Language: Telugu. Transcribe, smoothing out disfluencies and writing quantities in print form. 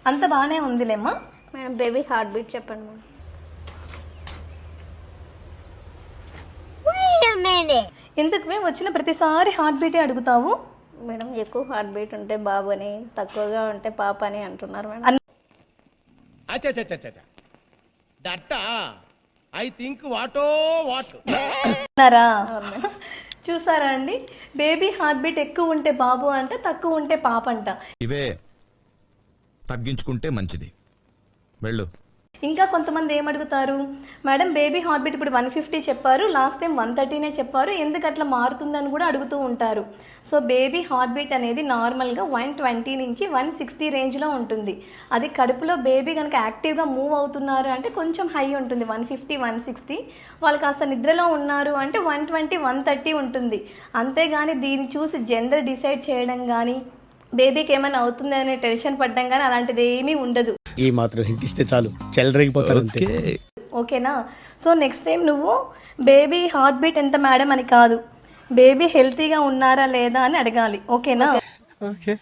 అంత బాగానే ఉందిలేమ్మా. మేడం బేబీ హార్ట్ బీట్ చెప్పండి మేడం. ఎందుకు మేము వచ్చిన ప్రతిసారి హార్ట్ బీటే అడుగుతావు? మేడం ఎక్కువ హార్ట్ బీట్ ఉంటే బాబు అని, తక్కువగా ఉంటే పాప అని అంటున్నారు మేడం. దట్ ఐ థింక్ వాటో వాట్ అన్నారా? చూసారా అండి, బేబీ హార్ట్ బీట్ ఎక్కువ ఉంటే బాబు అంట, తక్కువ ఉంటే పాప అంట. ఇవే తగ్గించుకుంటే మంచిది. వెళ్ళు. ఇంకా కొంతమంది ఏమడుగుతారు, మేడం బేబీ హార్ట్ బీట్ ఇప్పుడు 150 చెప్పారు, లాస్ట్ టైం 130నే చెప్పారు, ఎందుకు అట్లా మారుతుందని కూడా అడుగుతూ ఉంటారు. సో బేబీ హార్ట్ బీట్ అనేది నార్మల్గా 120 నుంచి 160 రేంజ్లో ఉంటుంది. అది కడుపులో బేబీ కనుక యాక్టివ్గా మూవ్ అవుతున్నారు అంటే కొంచెం హై ఉంటుంది, 150 160. వాళ్ళు కాస్త నిద్రలో ఉన్నారు అంటే 120 130 ఉంటుంది. అంతేగాని దీన్ని చూసి జెండర్ డిసైడ్ చేయడం కానీ, బేబీకి ఏమైనా అవుతుంది అనే టెన్షన్ పడడం కానీ అలాంటిది ఏమీ ఉండదు. ఈ మాత్రం హింట్ ఇస్తే చాలు, చెలరేగిపోతారు అంతే. ఓకేనా? సో నెక్స్ట్ టైం నువ్వు బేబీ హార్ట్ బీట్ ఎంత మేడం అని కాదు, బేబీ హెల్తీగా ఉన్నారా లేదా అని అడగాలి. ఓకేనా? ఓకే.